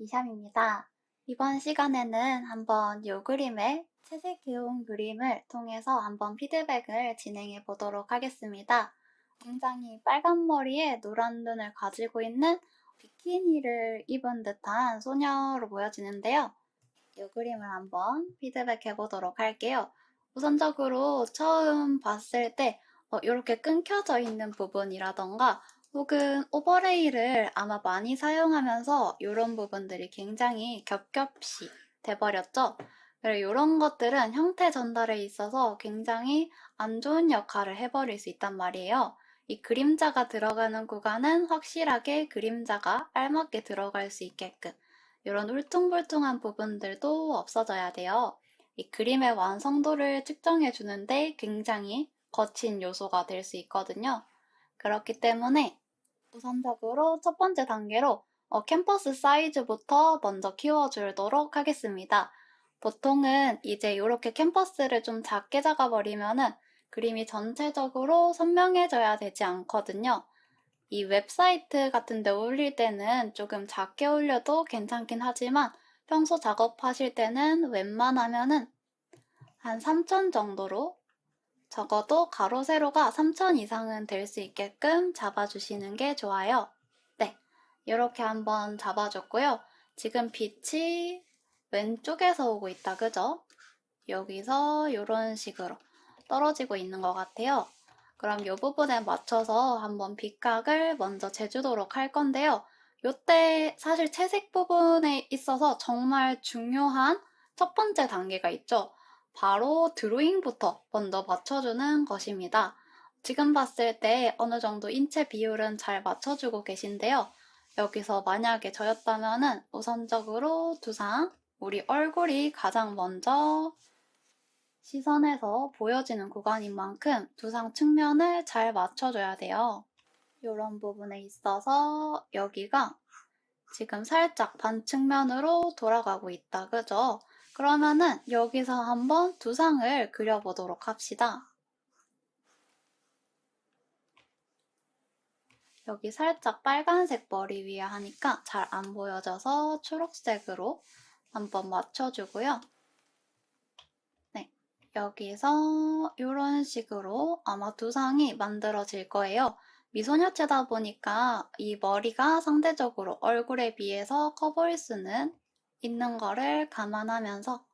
이샴입니다. 이번 시간에는 한번 이 그림의 채색해온 그림을 통해서 한번 피드백을 진행해 보도록 하겠습니다. 굉장히 빨간 머리에 노란 눈을 가지고 있는 비키니를 입은 듯한 소녀로 보여지는데요. 이 그림을 한번 피드백해 보도록 할게요. 우선적으로 처음 봤을 때 이렇게 끊겨져 있는 부분이라던가 혹은 오버레이를 아마 많이 사용하면서 이런 부분들이 굉장히 겹겹이 돼버렸죠. 그리고 이런 것들은 형태 전달에 있어서 굉장히 안 좋은 역할을 해버릴 수 있단 말이에요. 이 그림자가 들어가는 구간은 확실하게 그림자가 알맞게 들어갈 수 있게끔 이런 울퉁불퉁한 부분들도 없어져야 돼요. 이 그림의 완성도를 측정해 주는데 굉장히 거친 요소가 될 수 있거든요. 그렇기 때문에 우선적으로 첫 번째 단계로 캔버스 사이즈부터 먼저 키워주도록 하겠습니다. 보통은 이제 이렇게 캔버스를 좀 작게 잡아버리면은 그림이 전체적으로 선명해져야 되지 않거든요. 이 웹사이트 같은 데 올릴 때는 조금 작게 올려도 괜찮긴 하지만 평소 작업하실 때는 웬만하면은 한 3000 정도로 적어도 가로 세로가 3000 이상은 될 수 있게끔 잡아주시는 게 좋아요. 네, 이렇게 한번 잡아줬고요. 지금 빛이 왼쪽에서 오고 있다, 그죠? 여기서 이런 식으로 떨어지고 있는 것 같아요. 그럼 이 부분에 맞춰서 한번 빛각을 먼저 재주도록 할 건데요. 이때 사실 채색 부분에 있어서 정말 중요한 첫 번째 단계가 있죠. 바로 드로잉부터 먼저 맞춰주는 것입니다. 지금 봤을 때 어느 정도 인체 비율은 잘 맞춰주고 계신데요. 여기서 만약에 저였다면은 우선적으로 두상, 우리 얼굴이 가장 먼저 시선에서 보여지는 구간인 만큼 두상 측면을 잘 맞춰줘야 돼요. 이런 부분에 있어서 여기가 지금 살짝 반측면으로 돌아가고 있다, 그죠? 그러면은 여기서 한번 두상을 그려보도록 합시다. 여기 살짝 빨간색 머리 위에 하니까 잘 안 보여져서 초록색으로 한번 맞춰주고요. 네, 여기서 이런 식으로 아마 두상이 만들어질 거예요. 미소녀체다 보니까 이 머리가 상대적으로 얼굴에 비해서 커 보일 수는 있는 거를 감안하면서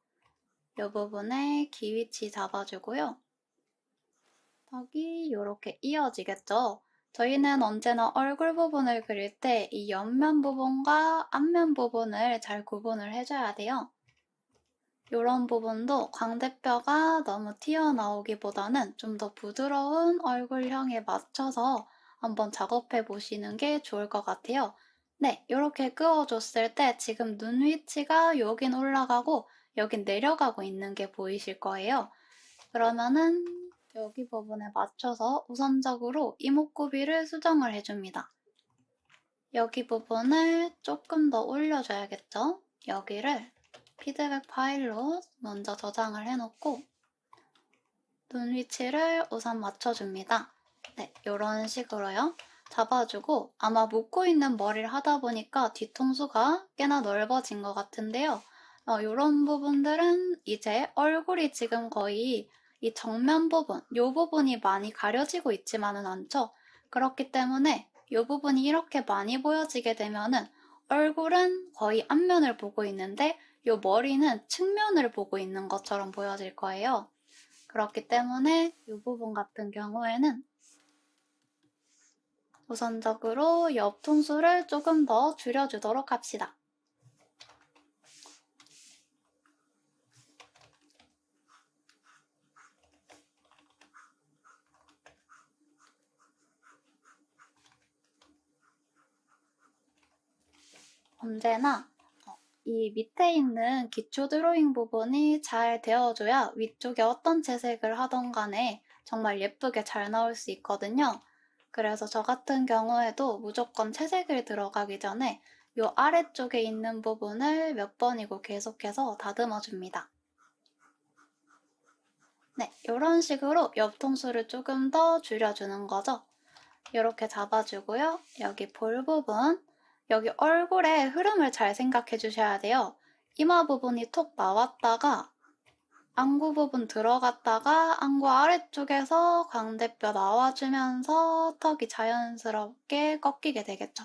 이 부분에 귀 위치 잡아주고요. 턱이 이렇게 이어지겠죠? 저희는 언제나 얼굴 부분을 그릴 때 이 옆면 부분과 앞면 부분을 잘 구분을 해줘야 돼요. 이런 부분도 광대뼈가 너무 튀어나오기보다는 좀 더 부드러운 얼굴형에 맞춰서 한번 작업해 보시는 게 좋을 것 같아요. 네, 이렇게 그어줬을 때 지금 눈 위치가 여긴 올라가고 여긴 내려가고 있는 게 보이실 거예요. 그러면은 여기 부분에 맞춰서 우선적으로 이목구비를 수정을 해줍니다. 여기 부분을 조금 더 올려줘야겠죠? 여기를 피드백 파일로 먼저 저장을 해놓고 눈 위치를 우선 맞춰줍니다. 네, 이런 식으로요. 잡아주고 아마 묶고 있는 머리를 하다 보니까 뒤통수가 꽤나 넓어진 것 같은데요. 이런 부분들은 이제 얼굴이 지금 거의 이 정면 부분, 이 부분이 많이 가려지고 있지만은 않죠. 그렇기 때문에 이 부분이 이렇게 많이 보여지게 되면은 얼굴은 거의 앞면을 보고 있는데 이 머리는 측면을 보고 있는 것처럼 보여질 거예요. 그렇기 때문에 이 부분 같은 경우에는 우선적으로 옆 통수를 조금 더 줄여주도록 합시다. 언제나 이 밑에 있는 기초 드로잉 부분이 잘 되어줘야 위쪽에 어떤 채색을 하던 간에 정말 예쁘게 잘 나올 수 있거든요. 그래서 저 같은 경우에도 무조건 채색을 들어가기 전에 이 아래쪽에 있는 부분을 몇 번이고 계속해서 다듬어 줍니다. 네, 이런 식으로 옆 통수를 조금 더 줄여주는 거죠. 이렇게 잡아주고요. 여기 볼 부분, 여기 얼굴의 흐름을 잘 생각해 주셔야 돼요. 이마 부분이 톡 나왔다가 안구 부분 들어갔다가 안구 아래쪽에서 광대뼈 나와주면서 턱이 자연스럽게 꺾이게 되겠죠.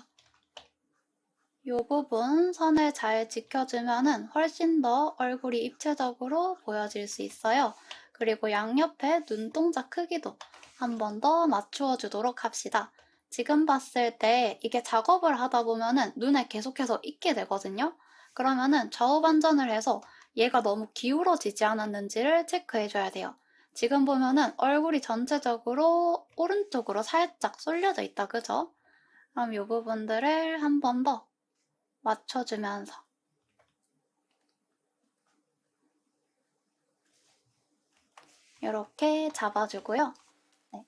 이 부분 선을 잘 지켜주면 훨씬 더 얼굴이 입체적으로 보여질 수 있어요. 그리고 양옆에 눈동자 크기도 한 번 더 맞추어 주도록 합시다. 지금 봤을 때 이게 작업을 하다 보면은 눈에 계속해서 익게 되거든요. 그러면은 좌우 반전을 해서 얘가 너무 기울어지지 않았는지를 체크해 줘야 돼요. 지금 보면은 얼굴이 전체적으로 오른쪽으로 살짝 쏠려져 있다, 그죠? 그럼 이 부분들을 한 번 더 맞춰주면서 이렇게 잡아주고요. 네.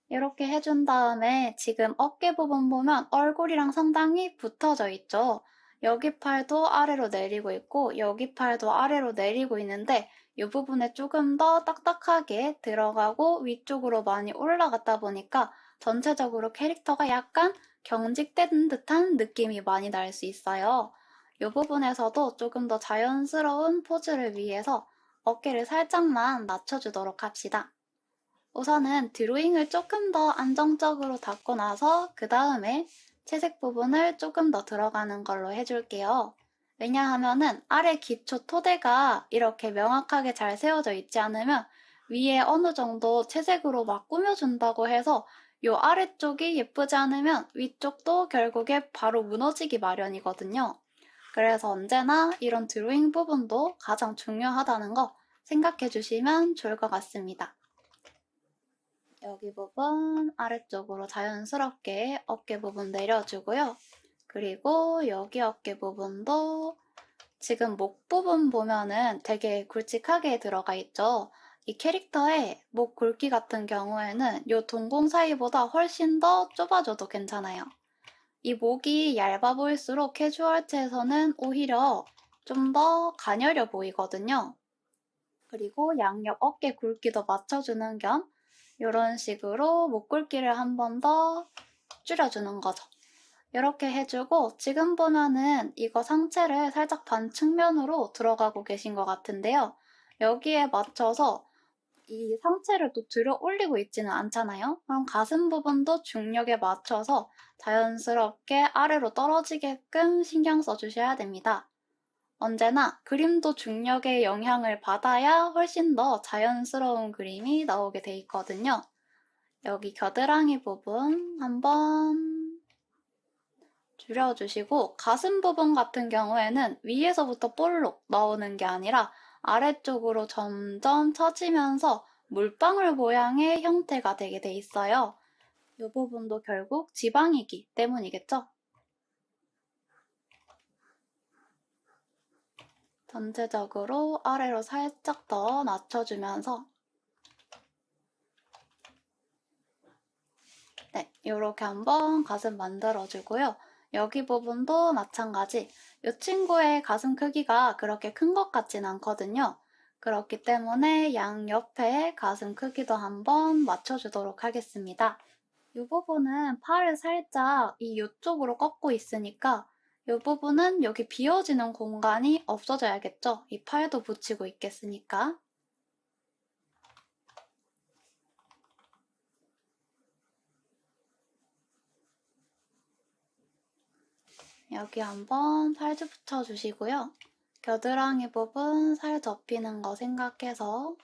이렇게 해준 다음에 지금 어깨 부분 보면 얼굴이랑 상당히 붙어져 있죠. 여기 팔도 아래로 내리고 있고 여기 팔도 아래로 내리고 있는데 이 부분에 조금 더 딱딱하게 들어가고 위쪽으로 많이 올라갔다 보니까 전체적으로 캐릭터가 약간 경직된 듯한 느낌이 많이 날 수 있어요. 이 부분에서도 조금 더 자연스러운 포즈를 위해서 어깨를 살짝만 낮춰주도록 합시다. 우선은 드로잉을 조금 더 안정적으로 닫고 나서 그 다음에 채색 부분을 조금 더 들어가는 걸로 해줄게요. 왜냐하면은 아래 기초 토대가 이렇게 명확하게 잘 세워져 있지 않으면 위에 어느 정도 채색으로 막 꾸며준다고 해서 이 아래쪽이 예쁘지 않으면 위쪽도 결국에 바로 무너지기 마련이거든요. 그래서 언제나 이런 드로잉 부분도 가장 중요하다는 거 생각해 주시면 좋을 것 같습니다. 여기 부분 아래쪽으로 자연스럽게 어깨 부분 내려주고요. 그리고 여기 어깨 부분도 지금 목 부분 보면은 되게 굵직하게 들어가 있죠. 이 캐릭터의 목 굵기 같은 경우에는 이 동공 사이보다 훨씬 더 좁아져도 괜찮아요. 이 목이 얇아 보일수록 캐주얼체에서는 오히려 좀 더 가녀려 보이거든요. 그리고 양옆 어깨 굵기도 맞춰주는 겸 이런 식으로 목 굵기를 한 번 더 줄여주는 거죠. 이렇게 해주고 지금 보면은 이거 상체를 살짝 반측면으로 들어가고 계신 것 같은데요. 여기에 맞춰서 이 상체를 또 들어 올리고 있지는 않잖아요. 그럼 가슴 부분도 중력에 맞춰서 자연스럽게 아래로 떨어지게끔 신경 써주셔야 됩니다. 언제나 그림도 중력의 영향을 받아야 훨씬 더 자연스러운 그림이 나오게 돼 있거든요. 여기 겨드랑이 부분 한번 줄여주시고 가슴 부분 같은 경우에는 위에서부터 볼록 나오는 게 아니라 아래쪽으로 점점 처지면서 물방울 모양의 형태가 되게 돼 있어요. 이 부분도 결국 지방이기 때문이겠죠? 전체적으로 아래로 살짝 더 낮춰주면서 네, 이렇게 한번 가슴 만들어주고요. 여기 부분도 마찬가지. 이 친구의 가슴 크기가 그렇게 큰 것 같진 않거든요. 그렇기 때문에 양옆에 가슴 크기도 한번 맞춰주도록 하겠습니다. 이 부분은 팔을 살짝 이쪽으로 꺾고 있으니까 이 부분은 여기 비어지는 공간이 없어져야겠죠? 이 팔도 붙이고 있겠으니까. 여기 한번 팔즈 붙여주시고요. 겨드랑이 부분 살 접히는 거 생각해서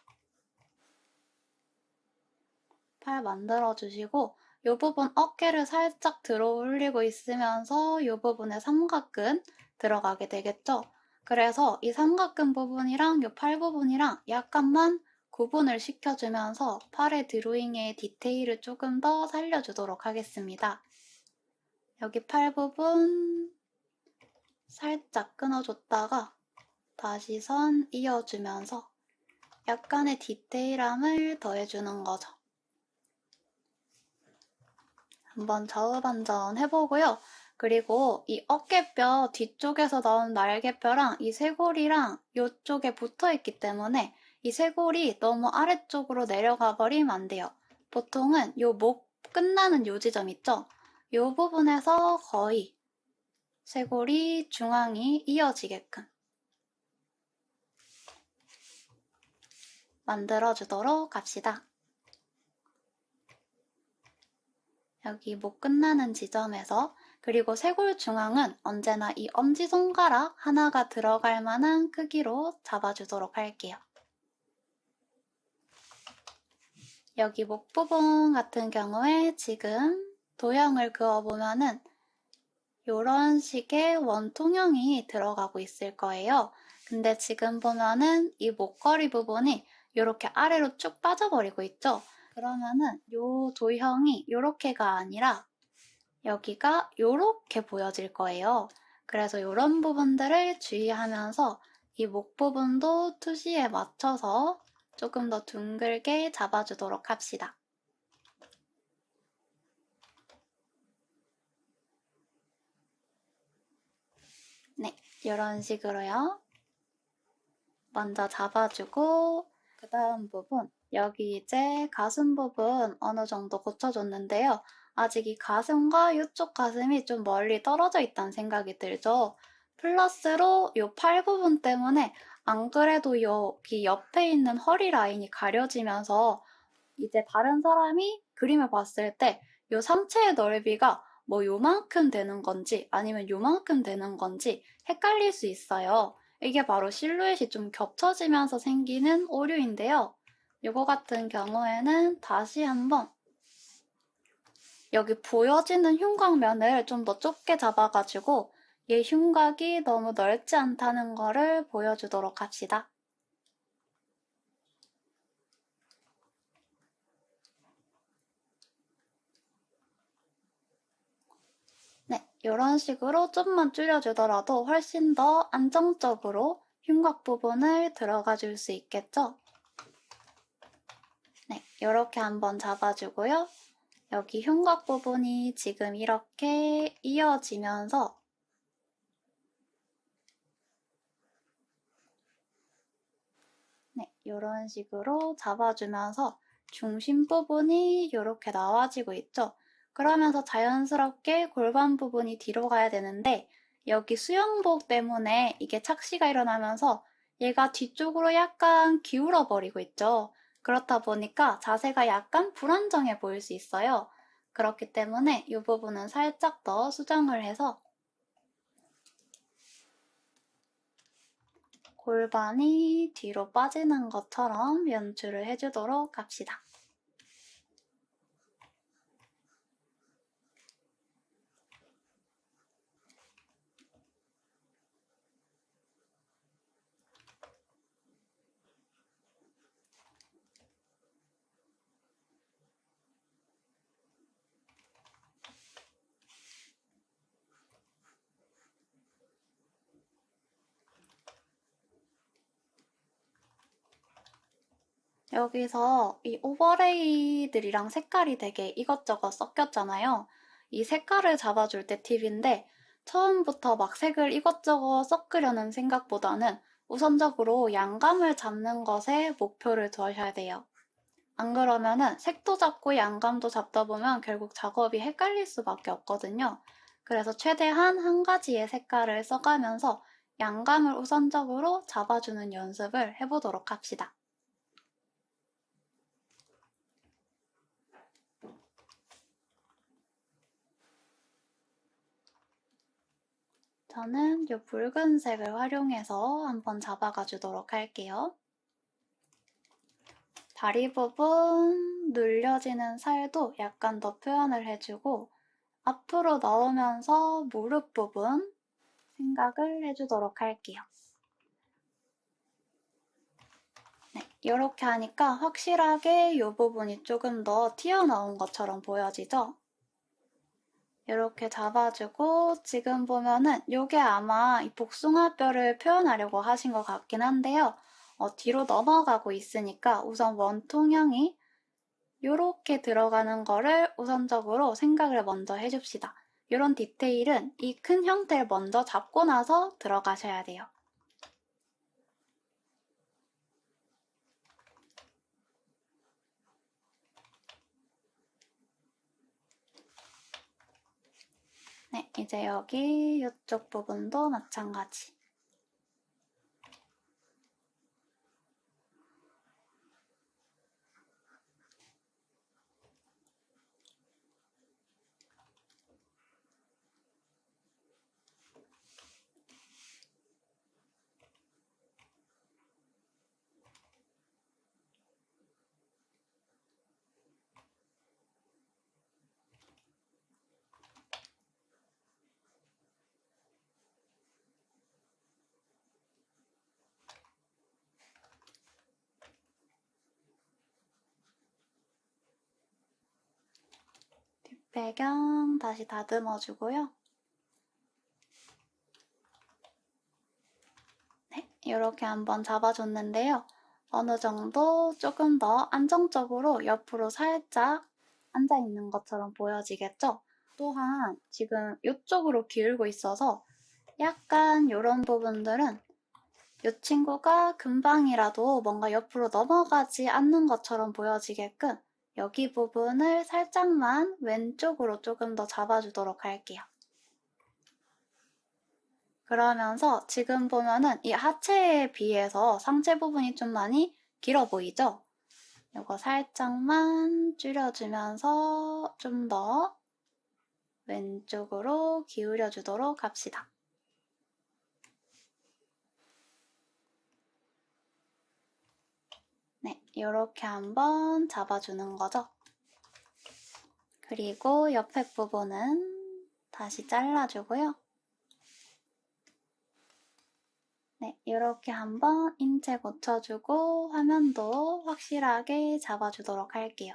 팔 만들어주시고 이 부분 어깨를 살짝 들어 올리고 있으면서 이 부분에 삼각근 들어가게 되겠죠? 그래서 이 삼각근 부분이랑 이 팔 부분이랑 약간만 구분을 시켜주면서 팔의 드로잉의 디테일을 조금 더 살려주도록 하겠습니다. 여기 팔 부분 살짝 끊어줬다가 다시 선 이어주면서 약간의 디테일함을 더해주는 거죠. 한번 좌우반전 해보고요. 그리고 이 어깨뼈 뒤쪽에서 나온 날개뼈랑 이 쇄골이랑 이쪽에 붙어있기 때문에 이 쇄골이 너무 아래쪽으로 내려가 버리면 안 돼요. 보통은 이 목 끝나는 요 지점 있죠? 이 부분에서 거의 쇄골이 중앙이 이어지게끔 만들어주도록 합시다. 여기 목 끝나는 지점에서, 그리고 쇄골 중앙은 언제나 이 엄지손가락 하나가 들어갈 만한 크기로 잡아주도록 할게요. 여기 목 부분 같은 경우에 지금 도형을 그어보면은 이런 식의 원통형이 들어가고 있을 거예요. 근데 지금 보면은 이 목걸이 부분이 이렇게 아래로 쭉 빠져버리고 있죠? 그러면은 이 도형이 이렇게가 아니라 여기가 이렇게 보여질 거예요. 그래서 이런 부분들을 주의하면서 이 목 부분도 투시에 맞춰서 조금 더 둥글게 잡아주도록 합시다. 네, 이런 식으로요. 먼저 잡아주고 그 다음 부분, 여기 이제 가슴 부분 어느 정도 고쳐줬는데요. 아직 이 가슴과 이쪽 가슴이 좀 멀리 떨어져 있다는 생각이 들죠. 플러스로 이 팔 부분 때문에 안 그래도 여기 옆에 있는 허리 라인이 가려지면서 이제 다른 사람이 그림을 봤을 때 이 상체의 넓이가 뭐 요만큼 되는 건지 아니면 요만큼 되는 건지 헷갈릴 수 있어요. 이게 바로 실루엣이 좀 겹쳐지면서 생기는 오류인데요. 이거 같은 경우에는 다시 한번 여기 보여지는 흉곽면을 좀 더 좁게 잡아가지고 얘 흉곽이 너무 넓지 않다는 거를 보여주도록 합시다. 네, 이런 식으로 좀만 줄여주더라도 훨씬 더 안정적으로 흉곽 부분을 들어가 줄 수 있겠죠? 네, 이렇게 한번 잡아주고요. 여기 흉곽 부분이 지금 이렇게 이어지면서 네, 이런 식으로 잡아주면서 중심 부분이 이렇게 나와지고 있죠? 그러면서 자연스럽게 골반 부분이 뒤로 가야 되는데 여기 수영복 때문에 이게 착시가 일어나면서 얘가 뒤쪽으로 약간 기울어 버리고 있죠. 그렇다 보니까 자세가 약간 불안정해 보일 수 있어요. 그렇기 때문에 이 부분은 살짝 더 수정을 해서 골반이 뒤로 빠지는 것처럼 연출을 해주도록 합시다. 여기서 이 오버레이들이랑 색깔이 되게 이것저것 섞였잖아요. 이 색깔을 잡아줄 때 팁인데 처음부터 막 색을 이것저것 섞으려는 생각보다는 우선적으로 양감을 잡는 것에 목표를 두셔야 돼요. 안 그러면은 색도 잡고 양감도 잡다 보면 결국 작업이 헷갈릴 수밖에 없거든요. 그래서 최대한 한 가지의 색깔을 써가면서 양감을 우선적으로 잡아주는 연습을 해보도록 합시다. 저는 이 붉은색을 활용해서 한번 잡아가 주도록 할게요. 다리 부분 눌려지는 살도 약간 더 표현을 해주고 앞으로 넣으면서 무릎 부분 생각을 해주도록 할게요. 네, 이렇게 하니까 확실하게 이 부분이 조금 더 튀어나온 것처럼 보여지죠? 이렇게 잡아주고 지금 보면은 이게 아마 이 복숭아뼈를 표현하려고 하신 것 같긴 한데요. 뒤로 넘어가고 있으니까 우선 원통형이 이렇게 들어가는 거를 우선적으로 생각을 먼저 해줍시다. 이런 디테일은 이 큰 형태를 먼저 잡고 나서 들어가셔야 돼요. 네, 이제 여기 이쪽 부분도 마찬가지. 뒷배경 다시 다듬어주고요. 네, 이렇게 한번 잡아줬는데요. 어느 정도 조금 더 안정적으로 옆으로 살짝 앉아있는 것처럼 보여지겠죠? 또한 지금 이쪽으로 기울고 있어서 약간 이런 부분들은 이 친구가 금방이라도 뭔가 옆으로 넘어가지 않는 것처럼 보여지게끔 여기 부분을 살짝만 왼쪽으로 조금 더 잡아주도록 할게요. 그러면서 지금 보면은 이 하체에 비해서 상체 부분이 좀 많이 길어 보이죠? 이거 살짝만 줄여주면서 좀 더 왼쪽으로 기울여주도록 합시다. 네, 이렇게 한번 잡아주는 거죠. 그리고 옆에 부분은 다시 잘라주고요. 네, 이렇게 한번 인체 고쳐주고 화면도 확실하게 잡아주도록 할게요.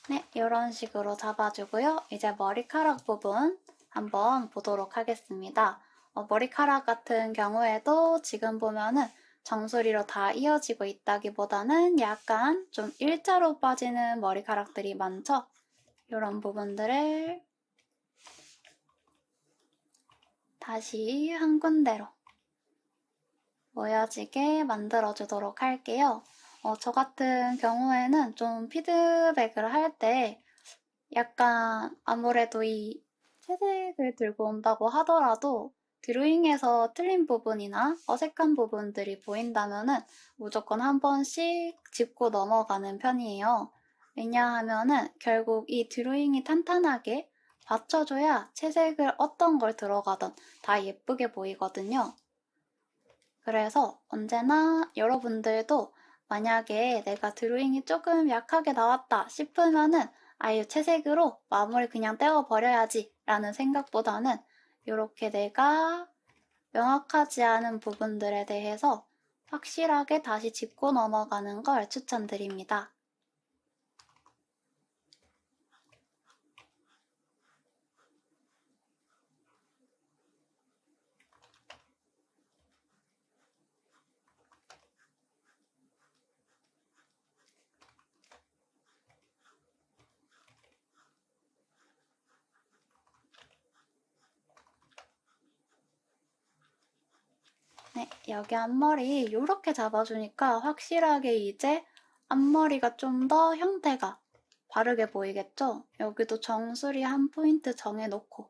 네, 이런 식으로 잡아주고요. 이제 머리카락 부분 한번 보도록 하겠습니다. 머리카락 같은 경우에도 지금 보면은 정수리로 다 이어지고 있다기보다는 약간 좀 일자로 빠지는 머리카락들이 많죠? 이런 부분들을 다시 한 군데로 모여지게 만들어주도록 할게요. 저 같은 경우에는 좀 피드백을 할 때 약간 아무래도 이 채색을 들고 온다고 하더라도 드로잉에서 틀린 부분이나 어색한 부분들이 보인다면은 무조건 한 번씩 짚고 넘어가는 편이에요. 왜냐하면은 결국 이 드로잉이 탄탄하게 받쳐줘야 채색을 어떤 걸 들어가든 다 예쁘게 보이거든요. 그래서 언제나 여러분들도 만약에 내가 드로잉이 조금 약하게 나왔다 싶으면은 아예 채색으로 마무리 그냥 떼어버려야지 라는 생각보다는 이렇게 내가 명확하지 않은 부분들에 대해서 확실하게 다시 짚고 넘어가는 걸 추천드립니다. 네, 여기 앞머리 이렇게 잡아주니까 확실하게 이제 앞머리가 좀 더 형태가 바르게 보이겠죠? 여기도 정수리 한 포인트 정해놓고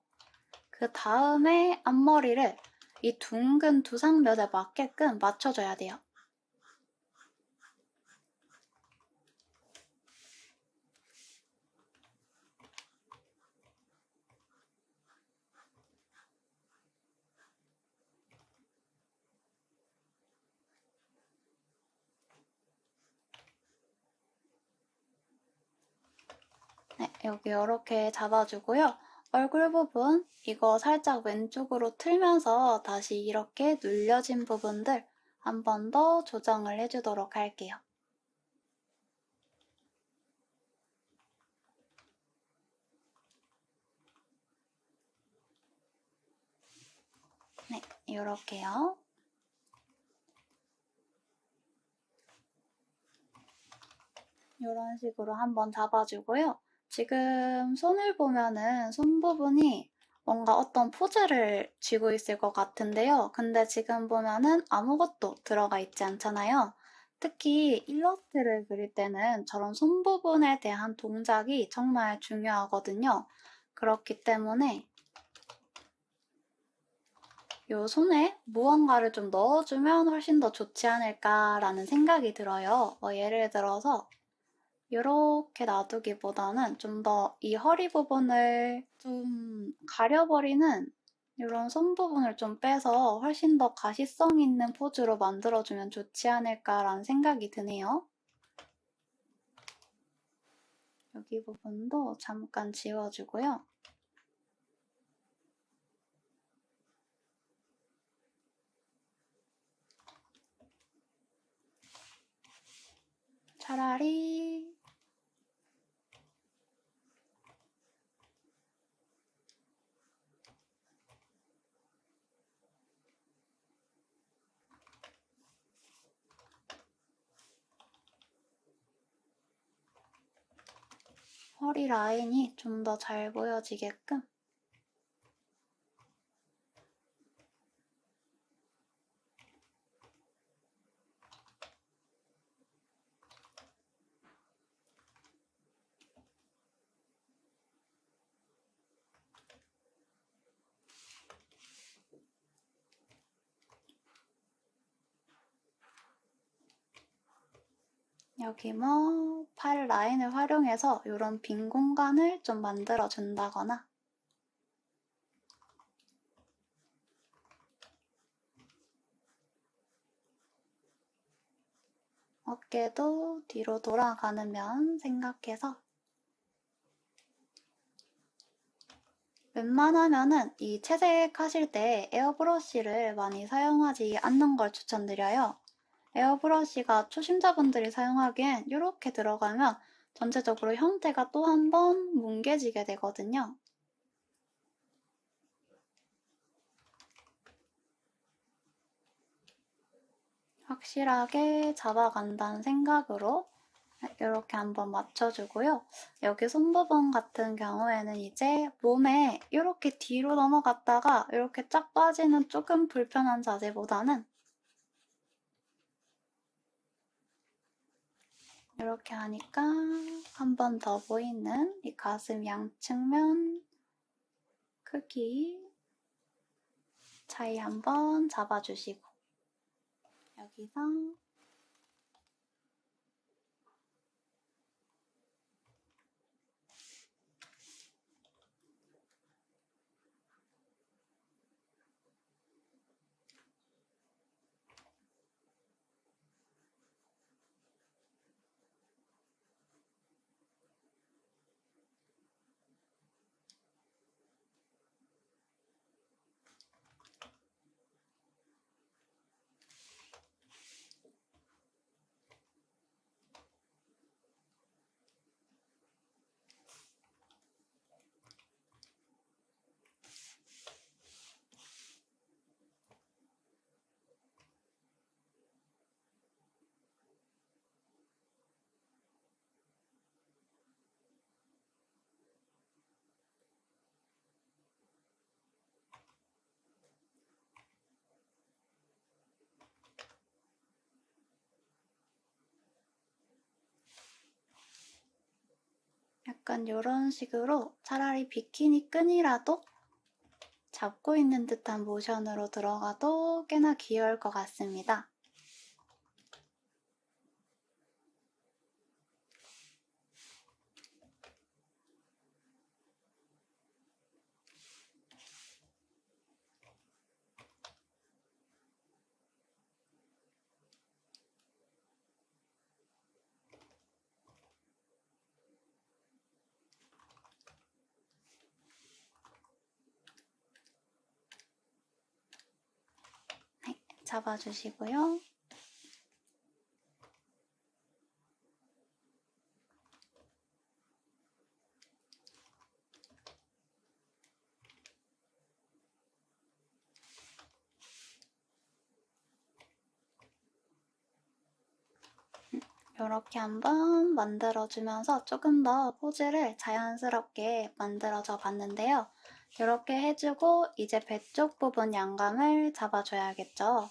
그 다음에 앞머리를 이 둥근 두상면에 맞게끔 맞춰줘야 돼요. 네, 여기 이렇게 잡아주고요. 얼굴 부분 이거 살짝 왼쪽으로 틀면서 다시 이렇게 눌려진 부분들 한 번 더 조정을 해주도록 할게요. 네, 이렇게요. 이런 식으로 한번 잡아주고요. 지금 손을 보면은 손 부분이 뭔가 어떤 포즈를 쥐고 있을 것 같은데요. 근데 지금 보면은 아무것도 들어가 있지 않잖아요. 특히 일러스트를 그릴 때는 저런 손 부분에 대한 동작이 정말 중요하거든요. 그렇기 때문에 요 손에 무언가를 좀 넣어주면 훨씬 더 좋지 않을까라는 생각이 들어요. 예를 들어서 이렇게 놔두기보다는 좀 더 이 허리 부분을 좀 가려버리는 이런 손 부분을 좀 빼서 훨씬 더 가시성 있는 포즈로 만들어주면 좋지 않을까라는 생각이 드네요. 여기 부분도 잠깐 지워주고요. 차라리 허리 라인이 좀 더 잘 보여지게끔 여기 뭐 팔 라인을 활용해서 이런 빈 공간을 좀 만들어 준다거나 어깨도 뒤로 돌아가는 면 생각해서 웬만하면은 이 채색 하실 때 에어브러쉬를 많이 사용하지 않는 걸 추천드려요. 에어브러쉬가 초심자분들이 사용하기엔 이렇게 들어가면 전체적으로 형태가 또 한 번 뭉개지게 되거든요. 확실하게 잡아간다는 생각으로 이렇게 한번 맞춰주고요. 여기 손부분 같은 경우에는 이제 몸에 이렇게 뒤로 넘어갔다가 이렇게 쫙 빠지는 조금 불편한 자세보다는 이렇게 하니까 한 번 더 보이는 이 가슴 양측면 크기 차이 한번 잡아주시고 여기서 약간 이런 식으로 차라리 비키니 끈이라도 잡고 있는 듯한 모션으로 들어가도 꽤나 귀여울 것 같습니다. 네, 잡아주시고요. 이렇게 한번 만들어주면서 조금 더 포즈를 자연스럽게 만들어줘 봤는데요. 이렇게 해주고 이제 배 쪽 부분 양감을 잡아줘야겠죠.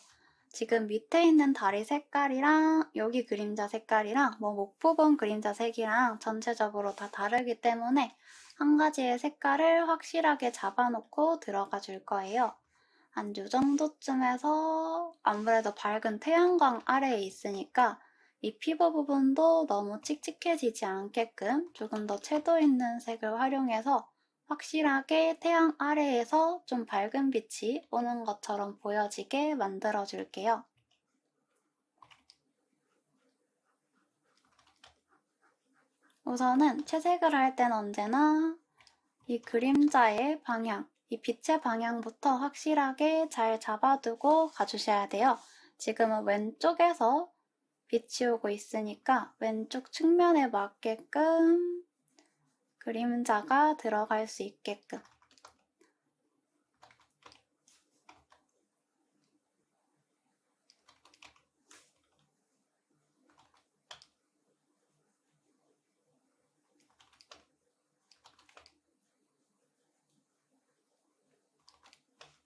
지금 밑에 있는 다리 색깔이랑 여기 그림자 색깔이랑 목 부분 그림자 색이랑 전체적으로 다 다르기 때문에 한 가지의 색깔을 확실하게 잡아놓고 들어가 줄 거예요. 한 요 정도쯤에서 아무래도 밝은 태양광 아래에 있으니까 이 피부 부분도 너무 칙칙해지지 않게끔 조금 더 채도 있는 색을 활용해서 확실하게 태양 아래에서 좀 밝은 빛이 오는 것처럼 보여지게 만들어줄게요. 우선은 채색을 할 땐 언제나 이 그림자의 방향, 이 빛의 방향부터 확실하게 잘 잡아두고 가주셔야 돼요. 지금은 왼쪽에서 빛이 오고 있으니까 왼쪽 측면에 맞게끔 그림자가 들어갈 수 있게끔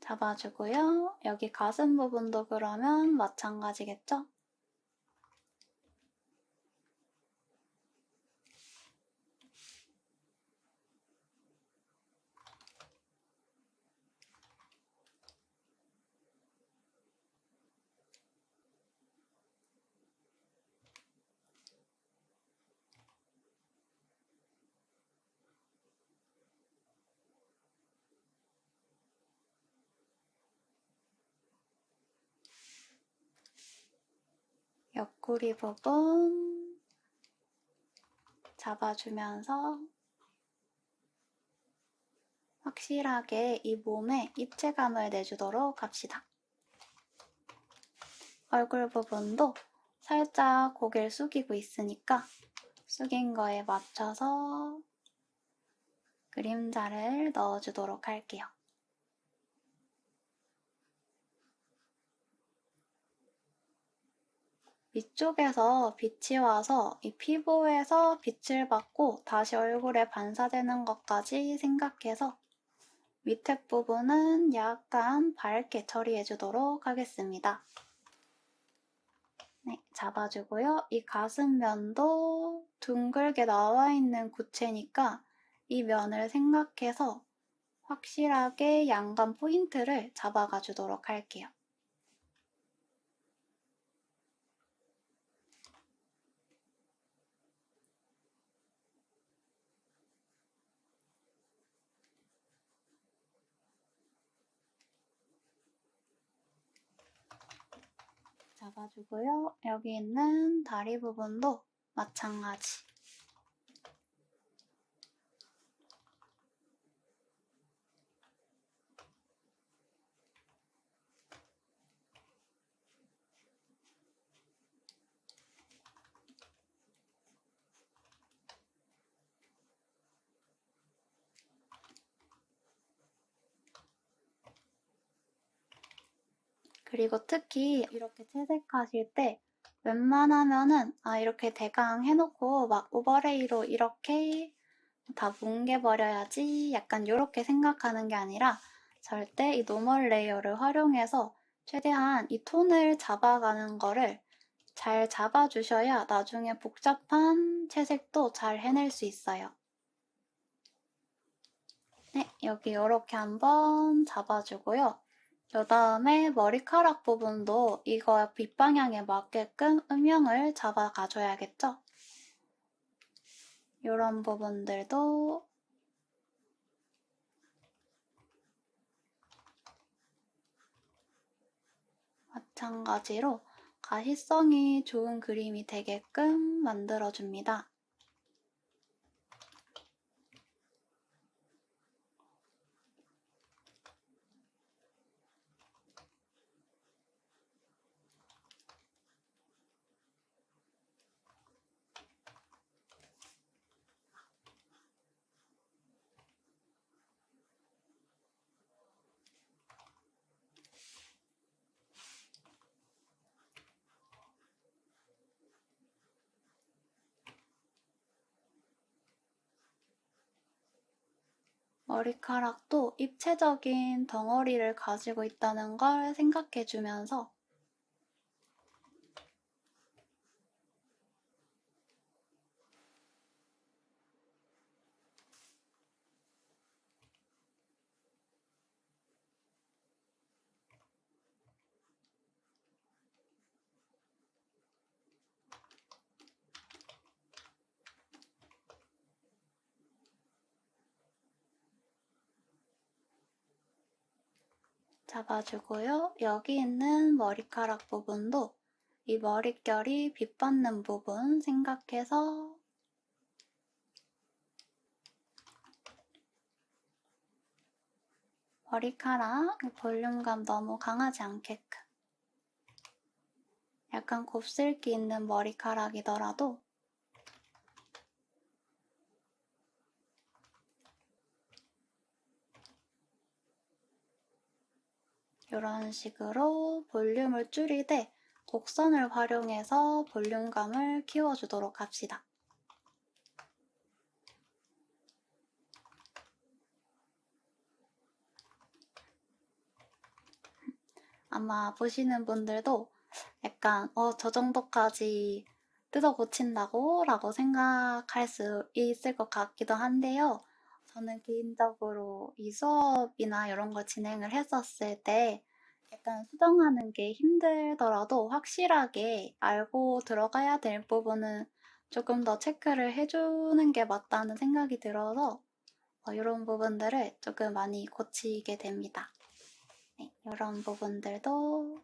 잡아주고요. 여기 가슴 부분도 그러면 마찬가지겠죠? 옆구리 부분 잡아주면서 확실하게 이 몸에 입체감을 내주도록 합시다. 얼굴 부분도 살짝 고개를 숙이고 있으니까 숙인 거에 맞춰서 그림자를 넣어주도록 할게요. 위쪽에서 빛이 와서 이 피부에서 빛을 받고 다시 얼굴에 반사되는 것까지 생각해서 밑에 부분은 약간 밝게 처리해주도록 하겠습니다. 네, 잡아주고요. 이 가슴면도 둥글게 나와 있는 구체니까 이 면을 생각해서 확실하게 양감 포인트를 잡아가 주도록 할게요. 잡아주고요. 여기 있는 다리 부분도 마찬가지. 그리고 특히 이렇게 채색하실 때 웬만하면은 이렇게 대강 해놓고 막 오버레이로 이렇게 다 뭉개버려야지 약간 이렇게 생각하는 게 아니라 절대 이 노멀 레이어를 활용해서 최대한 이 톤을 잡아가는 거를 잘 잡아주셔야 나중에 복잡한 채색도 잘 해낼 수 있어요. 네, 여기 이렇게 한번 잡아주고요. 그 다음에 머리카락 부분도 이거 빛 방향에 맞게끔 음영을 잡아가줘야겠죠? 이런 부분들도 마찬가지로 가시성이 좋은 그림이 되게끔 만들어줍니다. 머리카락도 입체적인 덩어리를 가지고 있다는 걸 생각해주면서 잡아주고요. 여기 있는 머리카락 부분도 이 머릿결이 빛받는 부분 생각해서 머리카락 볼륨감 너무 강하지 않게끔 약간 곱슬기 있는 머리카락이더라도 이런 식으로 볼륨을 줄이되 곡선을 활용해서 볼륨감을 키워주도록 합시다. 아마 보시는 분들도 약간 저 정도까지 뜯어 고친다고? 라고 생각할 수 있을 것 같기도 한데요. 저는 개인적으로 이 수업이나 이런 걸 진행을 했었을 때 약간 수정하는 게 힘들더라도 확실하게 알고 들어가야 될 부분은 조금 더 체크를 해주는 게 맞다는 생각이 들어서 이런 부분들을 조금 많이 고치게 됩니다. 네, 이런 부분들도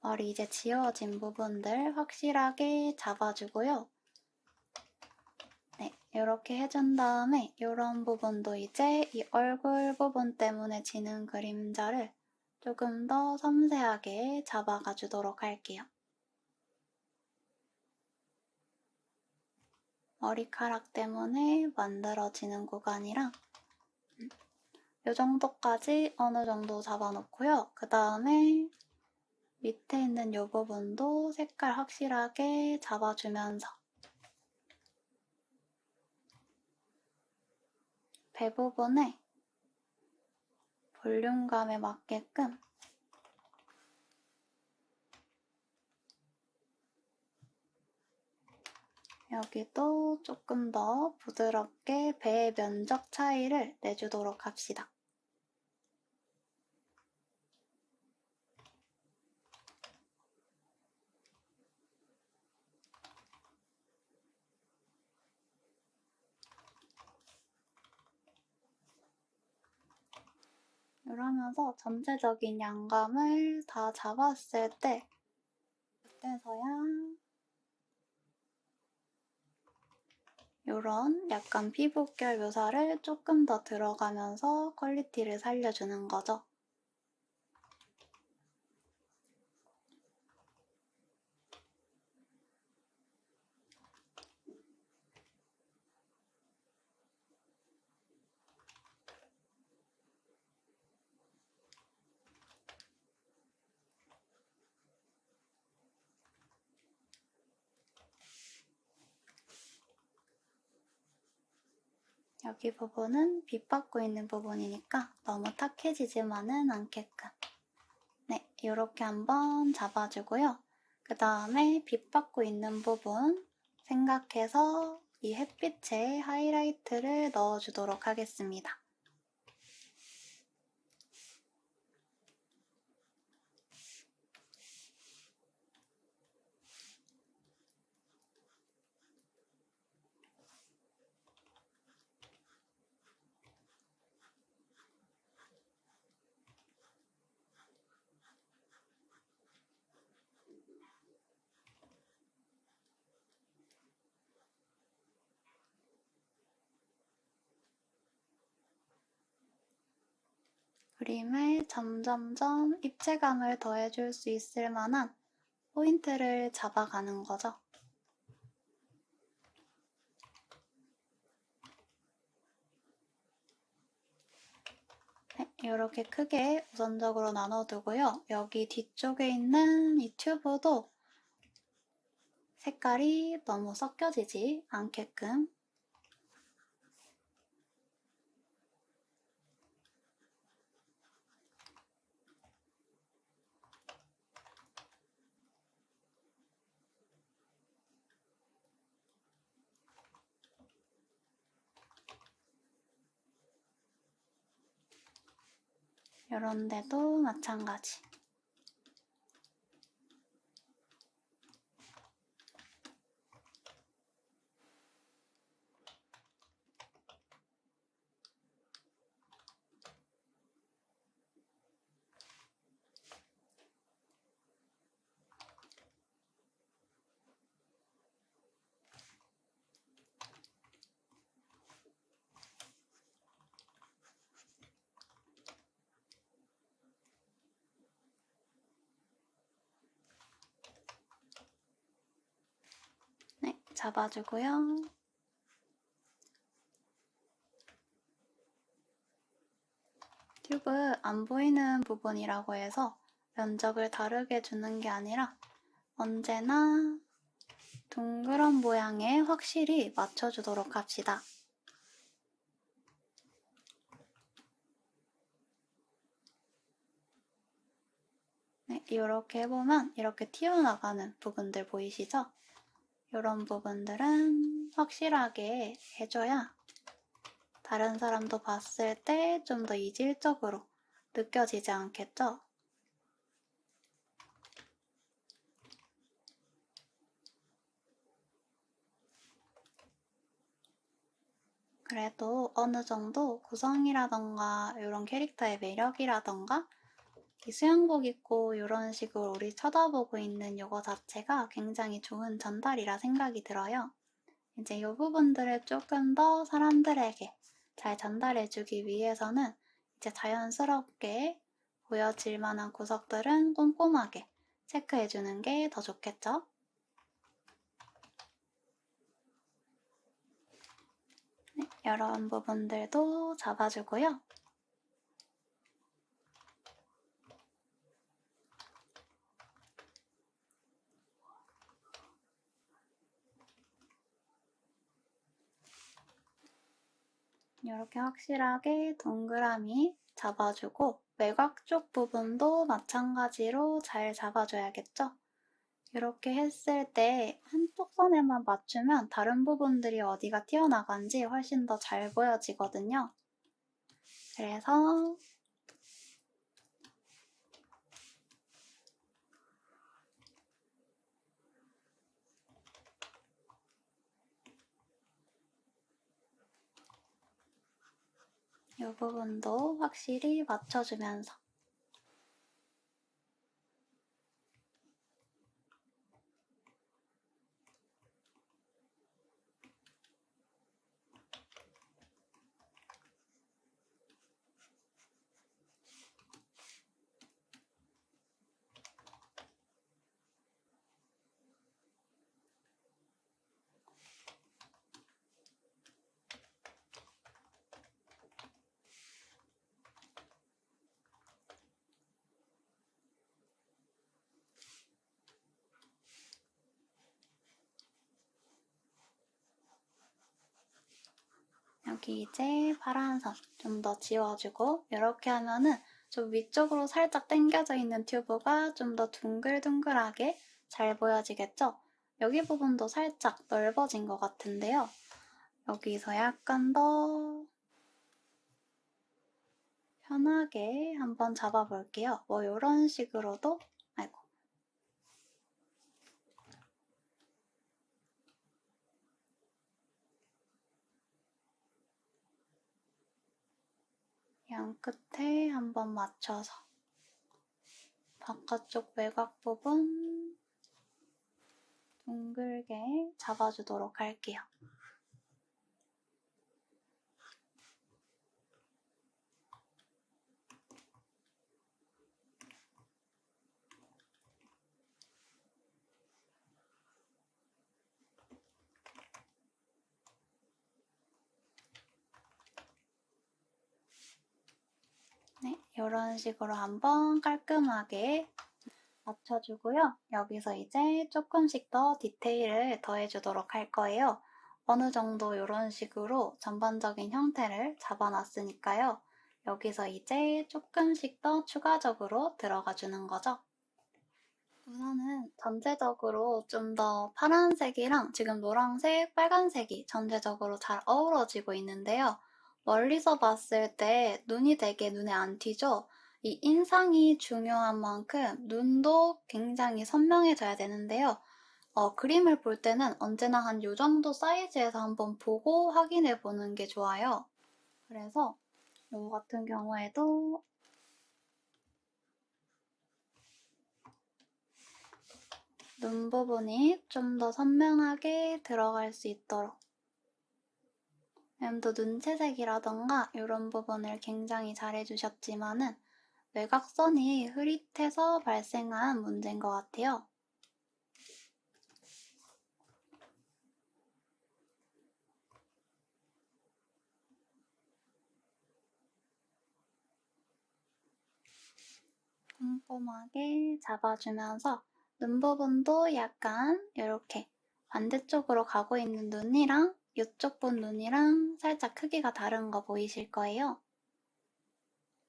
머리 이제 지워진 부분들 확실하게 잡아주고요. 네, 이렇게 해준 다음에 이런 부분도 이제 이 얼굴 부분 때문에 지는 그림자를 조금 더 섬세하게 잡아가 주도록 할게요. 머리카락 때문에 만들어지는 구간이랑 이 정도까지 어느 정도 잡아놓고요. 그 다음에 밑에 있는 이 부분도 색깔 확실하게 잡아주면서 배 부분에 볼륨감에 맞게끔 여기도 조금 더 부드럽게 배의 면적 차이를 내주도록 합시다. 이러면서 전체적인 양감을 다 잡았을 때 그때서야 이런 약간 피부결 묘사를 조금 더 들어가면서 퀄리티를 살려주는 거죠. 여기 부분은 빛받고 있는 부분이니까 너무 탁해지지만은 않게끔 네, 이렇게 한번 잡아주고요. 그 다음에 빛받고 있는 부분 생각해서 이 햇빛에 하이라이트를 넣어주도록 하겠습니다. 그림에 점점점 입체감을 더해줄 수 있을 만한 포인트를 잡아가는 거죠. 네, 이렇게 크게 우선적으로 나눠두고요. 여기 뒤쪽에 있는 이 튜브도 색깔이 너무 섞여지지 않게끔 이런 데도 마찬가지. 네, 잡아주고요. 튜브 안 보이는 부분이라고 해서 면적을 다르게 주는 게 아니라 언제나 둥그런 모양에 확실히 맞춰주도록 합시다. 네, 이렇게 해보면 이렇게 튀어나가는 부분들 보이시죠? 이런 부분들은 확실하게 해줘야 다른 사람도 봤을 때 좀 더 이질적으로 느껴지지 않겠죠? 그래도 어느 정도 구성이라던가 이런 캐릭터의 매력이라던가 이 수영복 입고 이런 식으로 우리 쳐다보고 있는 이거 자체가 굉장히 좋은 전달이라 생각이 들어요. 이제 이 부분들을 조금 더 사람들에게 잘 전달해주기 위해서는 이제 자연스럽게 보여질 만한 구석들은 꼼꼼하게 체크해주는 게 더 좋겠죠? 네, 이런 부분들도 잡아주고요. 이렇게 확실하게 동그라미 잡아주고 외곽 쪽 부분도 마찬가지로 잘 잡아줘야겠죠? 이렇게 했을 때 한쪽 선에만 맞추면 다른 부분들이 어디가 튀어나간지 훨씬 더 잘 보여지거든요. 그래서 이 부분도 확실히 맞춰주면서 여기 이제 파란 선 좀 더 지워주고 이렇게 하면은 좀 위쪽으로 살짝 당겨져 있는 튜브가 좀 더 둥글둥글하게 잘 보여지겠죠? 여기 부분도 살짝 넓어진 것 같은데요. 여기서 약간 더 편하게 한번 잡아볼게요. 뭐 이런 식으로도 아이고 양 끝에 한번 맞춰서 바깥쪽 외곽 부분 둥글게 잡아주도록 할게요. 네, 이런 식으로 한번 깔끔하게 맞춰주고요. 여기서 이제 조금씩 더 디테일을 더해주도록 할 거예요. 어느 정도 이런 식으로 전반적인 형태를 잡아놨으니까요. 여기서 이제 조금씩 더 추가적으로 들어가주는 거죠. 우선은 전체적으로 좀 더 파란색이랑 지금 노란색, 빨간색이 전체적으로 잘 어우러지고 있는데요. 멀리서 봤을 때 눈이 되게 눈에 안 튀죠? 이 인상이 중요한 만큼 눈도 굉장히 선명해져야 되는데요. 그림을 볼 때는 언제나 한 요 정도 사이즈에서 한번 보고 확인해 보는 게 좋아요. 그래서 요 같은 경우에도 눈 부분이 좀 더 선명하게 들어갈 수 있도록 또 눈채색이라던가 이런 부분을 굉장히 잘해주셨지만은 외곽선이 흐릿해서 발생한 문제인 것 같아요. 꼼꼼하게 잡아주면서 눈 부분도 약간 이렇게 반대쪽으로 가고 있는 눈이랑 이쪽 분 눈이랑 살짝 크기가 다른 거 보이실 거예요.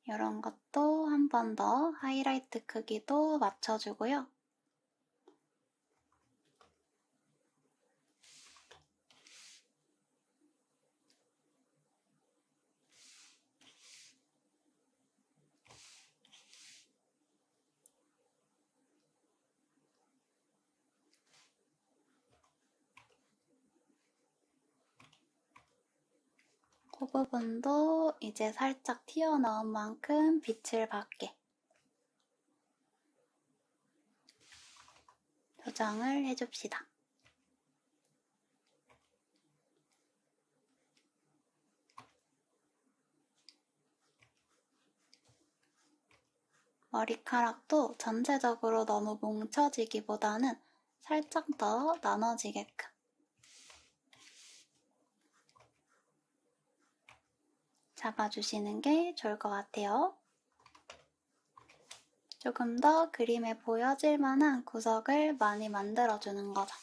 이런 것도 한 번 더 하이라이트 크기도 맞춰주고요. 그 부분도 이제 살짝 튀어나온 만큼 빛을 받게 조정을 해줍시다. 머리카락도 전체적으로 너무 뭉쳐지기보다는 살짝 더 나눠지게끔 잡아주시는 게 좋을 것 같아요. 조금 더 그림에 보여질 만한 구석을 많이 만들어주는 거죠.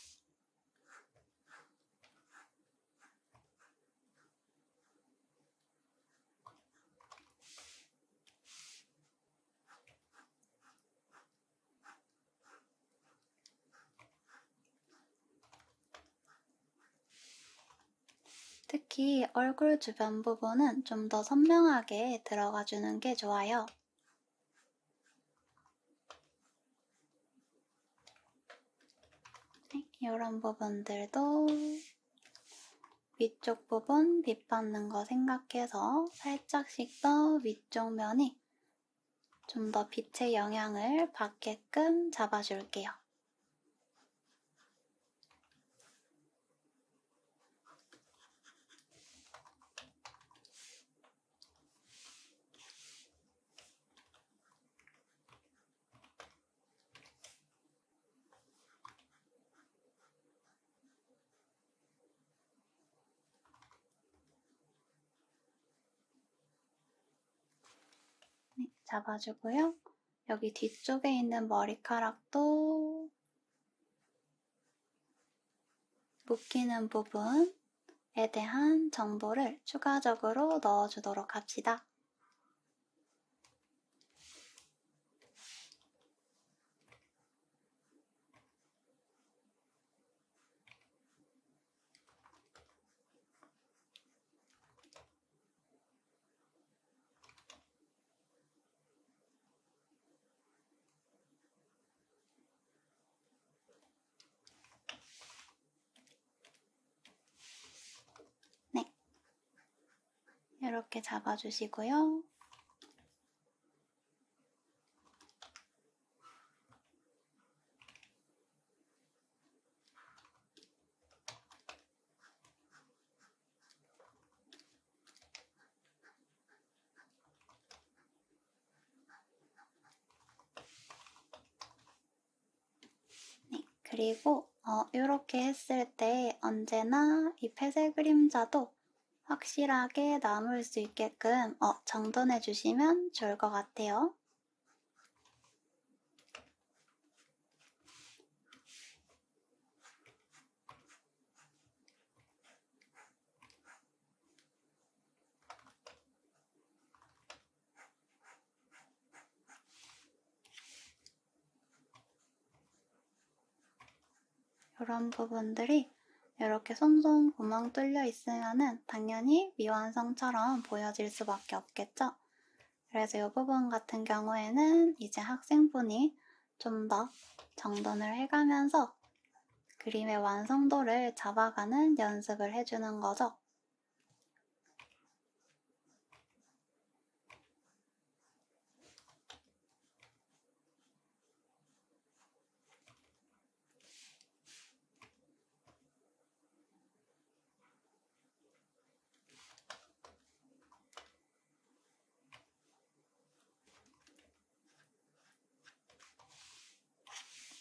특히 얼굴 주변 부분은 좀 더 선명하게 들어가주는 게 좋아요. 네, 이런 부분들도 위쪽 부분 빛 받는 거 생각해서 살짝씩 더 위쪽 면이 좀 더 빛의 영향을 받게끔 잡아줄게요. 네, 잡아주고요. 여기 뒤쪽에 있는 머리카락도 묶이는 부분에 대한 정보를 추가적으로 넣어주도록 합시다. 네, 이렇게 잡아주시고요. 네, 그리고 이렇게 했을 때 언제나 이 폐쇄 그림자도 확실하게 남을 수 있게끔 정돈해 주시면 좋을 것 같아요. 이런 부분들이 이렇게 송송 구멍 뚫려 있으면은 당연히 미완성처럼 보여질 수밖에 없겠죠? 그래서 이 부분 같은 경우에는 이제 학생분이 좀 더 정돈을 해가면서 그림의 완성도를 잡아가는 연습을 해주는 거죠.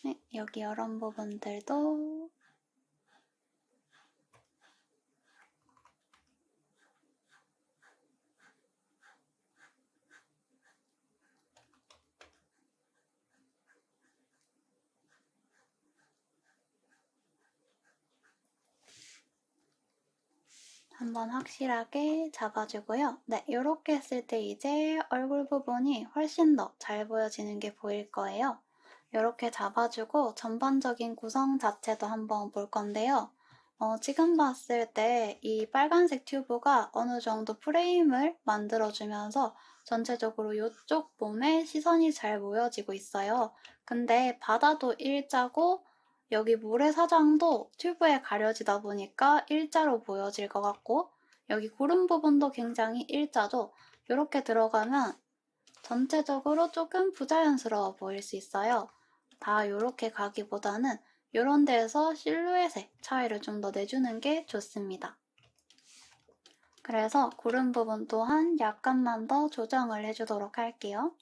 네, 여기 이런 부분들도 한번 확실하게 잡아주고요. 네, 이렇게 했을 때 이제 얼굴 부분이 훨씬 더 잘 보여지는 게 보일 거예요. 이렇게 잡아주고 전반적인 구성 자체도 한번 볼 건데요. 지금 봤을 때 이 빨간색 튜브가 어느 정도 프레임을 만들어주면서 전체적으로 이쪽 몸에 시선이 잘 모여지고 있어요. 근데 바다도 일자고 여기 모래사장도 튜브에 가려지다 보니까 일자로 보여질 것 같고 여기 구름 부분도 굉장히 일자죠. 이렇게 들어가면 전체적으로 조금 부자연스러워 보일 수 있어요. 다 이렇게 가기보다는 이런 데에서 실루엣의 차이를 좀 더 내주는 게 좋습니다. 그래서 구름 부분 또한 약간만 더 조정을 해주도록 할게요.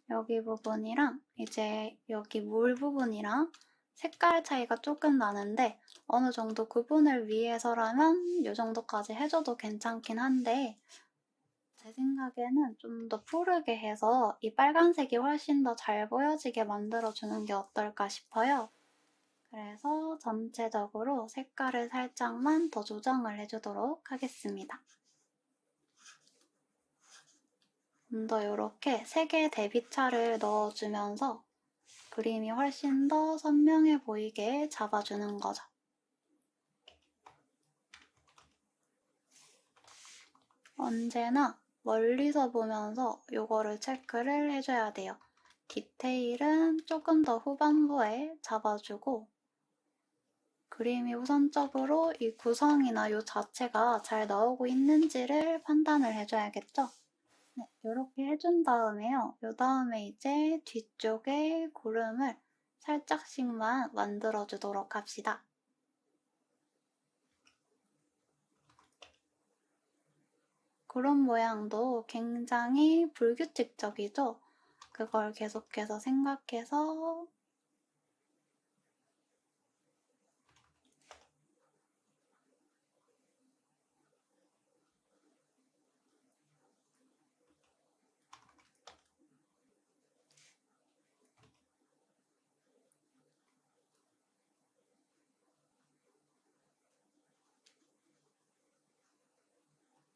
여기 부분이랑 이제 여기 물 부분이랑 색깔 차이가 조금 나는데 어느 정도 구분을 위해서라면 이 정도까지 해줘도 괜찮긴 한데 제 생각에는 좀 더 푸르게 해서 이 빨간색이 훨씬 더 잘 보여지게 만들어주는 게 어떨까 싶어요. 그래서 전체적으로 색깔을 살짝만 더 조정을 해주도록 하겠습니다. 좀 더 이렇게 색의 대비차를 넣어주면서 그림이 훨씬 더 선명해 보이게 잡아주는 거죠. 언제나 멀리서 보면서 이거를 체크를 해줘야 돼요. 디테일은 조금 더 후반부에 잡아주고 그림이 우선적으로 이 구성이나 이 자체가 잘 나오고 있는지를 판단을 해줘야겠죠. 네, 이렇게 해준 다음에요. 이 다음에 이제 뒤쪽에 구름을 살짝씩만 만들어주도록 합시다. 구름 모양도 굉장히 불규칙적이죠? 그걸 계속해서 생각해서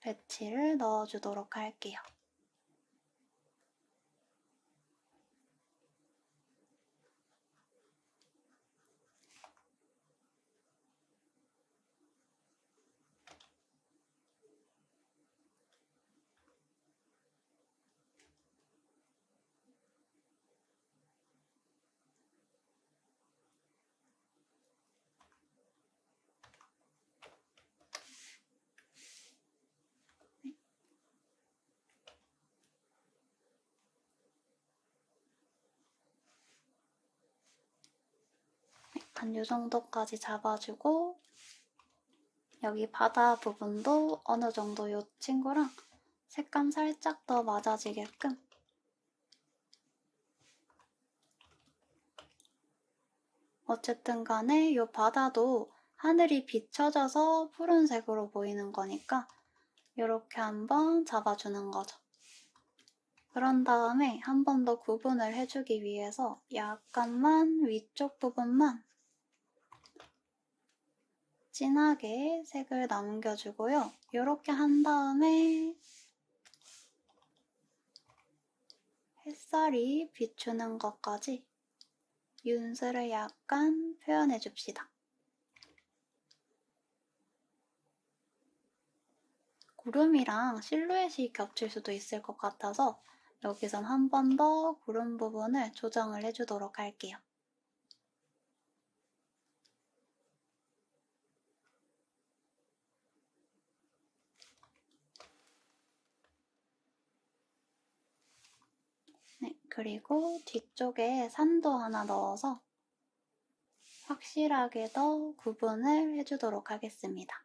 배치를 넣어주도록 할게요. 한 이 정도까지 잡아주고 여기 바다 부분도 어느 정도 이 친구랑 색감 살짝 더 맞아지게끔 어쨌든 간에 이 바다도 하늘이 비춰져서 푸른색으로 보이는 거니까 이렇게 한번 잡아주는 거죠. 그런 다음에 한 번 더 구분을 해주기 위해서 약간만 위쪽 부분만 진하게 색을 남겨주고요. 이렇게 한 다음에 햇살이 비추는 것까지 윤슬을 약간 표현해 줍시다. 구름이랑 실루엣이 겹칠 수도 있을 것 같아서 여기선 한 번 더 구름 부분을 조정을 해주도록 할게요. 네, 그리고 뒤쪽에 산도 하나 넣어서 확실하게 더 구분을 해주도록 하겠습니다.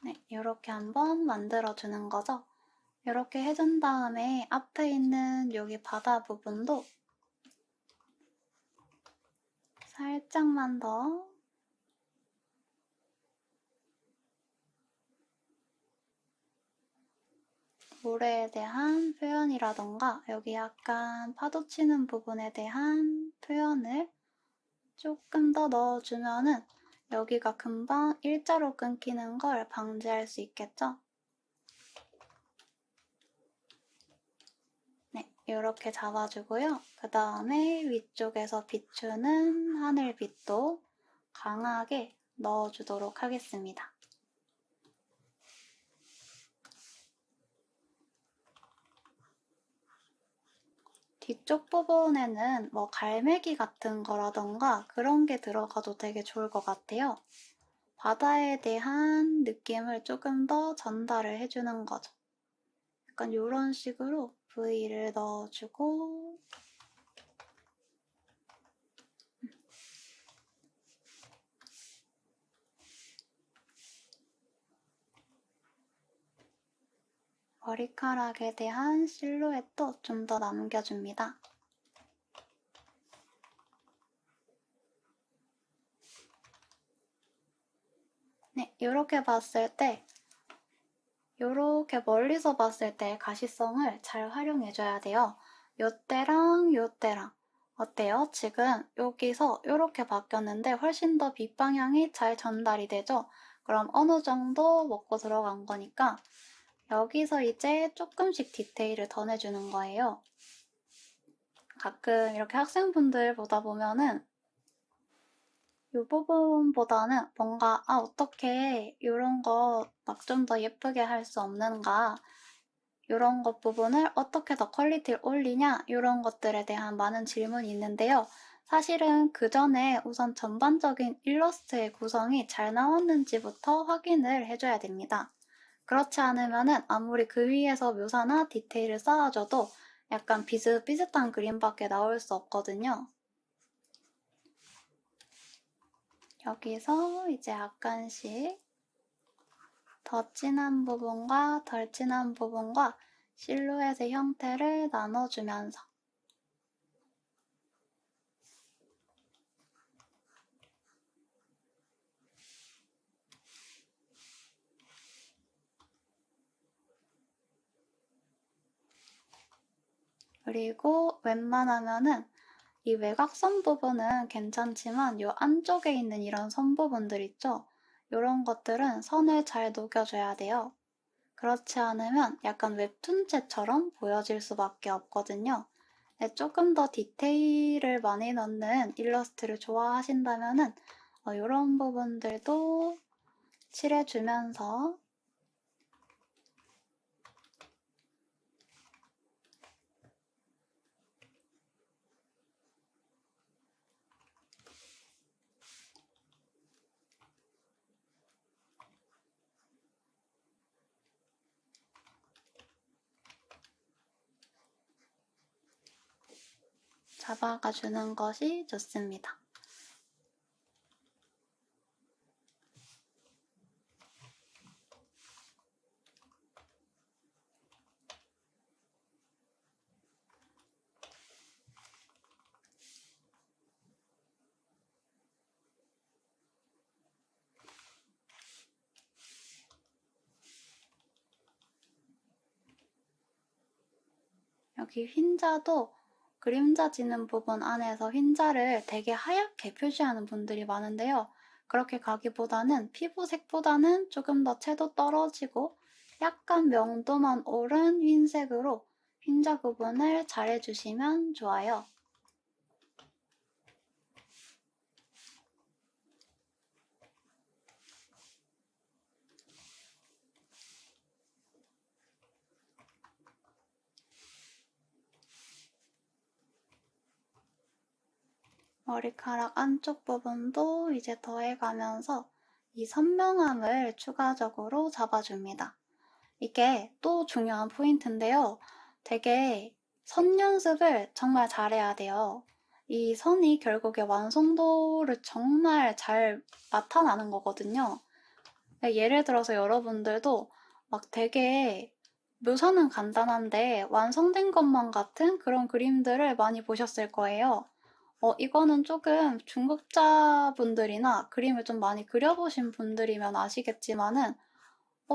네, 이렇게 한번 만들어주는 거죠. 이렇게 해준 다음에 앞에 있는 여기 바다 부분도 살짝만 더 모래에 대한 표현이라던가 여기 약간 파도 치는 부분에 대한 표현을 조금 더 넣어주면은 여기가 금방 일자로 끊기는 걸 방지할 수 있겠죠? 네, 이렇게 잡아주고요. 그 다음에 위쪽에서 비추는 하늘빛도 강하게 넣어주도록 하겠습니다. 뒤쪽 부분에는 뭐 갈매기 같은 거라던가 그런 게 들어가도 되게 좋을 것 같아요. 바다에 대한 느낌을 조금 더 전달을 해주는 거죠. 약간 이런 식으로 V를 넣어주고 머리카락에 대한 실루엣도 좀 더 남겨줍니다. 네, 이렇게 봤을 때 이렇게 멀리서 봤을 때 가시성을 잘 활용해줘야 돼요. 요때랑 요때랑 어때요? 지금 여기서 이렇게 바뀌었는데 훨씬 더 빛 방향이 잘 전달이 되죠? 그럼 어느 정도 먹고 들어간 거니까 여기서 이제 조금씩 디테일을 더 내주는 거예요. 가끔 이렇게 학생분들 보다 보면은 이 부분보다는 뭔가 어떻게 이런 거 막 좀 더 예쁘게 할 수 없는가 이런 것 부분을 어떻게 더 퀄리티를 올리냐 이런 것들에 대한 많은 질문이 있는데요. 사실은 그 전에 우선 전반적인 일러스트의 구성이 잘 나왔는지부터 확인을 해줘야 됩니다. 그렇지 않으면 아무리 그 위에서 묘사나 디테일을 쌓아줘도 약간 비슷비슷한 그림밖에 나올 수 없거든요. 여기서 이제 약간씩 더 진한 부분과 덜 진한 부분과 실루엣의 형태를 나눠주면서 그리고 웬만하면은 이 외곽선 부분은 괜찮지만 이 안쪽에 있는 이런 선 부분들 있죠? 이런 것들은 선을 잘 녹여줘야 돼요. 그렇지 않으면 약간 웹툰체처럼 보여질 수밖에 없거든요. 네, 조금 더 디테일을 많이 넣는 일러스트를 좋아하신다면 이런 부분들도 칠해주면서 잡아가주는 것이 좋습니다. 여기 흰자도 그림자 지는 부분 안에서 흰자를 되게 하얗게 표시하는 분들이 많은데요. 그렇게 가기보다는 피부색보다는 조금 더 채도 떨어지고 약간 명도만 오른 흰색으로 흰자 부분을 잘 해주시면 좋아요. 머리카락 안쪽 부분도 이제 더해가면서 이 선명함을 추가적으로 잡아줍니다. 이게 또 중요한 포인트인데요. 되게 선 연습을 정말 잘해야 돼요. 이 선이 결국에 완성도를 정말 잘 나타나는 거거든요. 예를 들어서 여러분들도 막 되게 묘사는 간단한데 완성된 것만 같은 그런 그림들을 많이 보셨을 거예요. 이거는 조금 중급자분들이나 그림을 좀 많이 그려보신 분들이면 아시겠지만은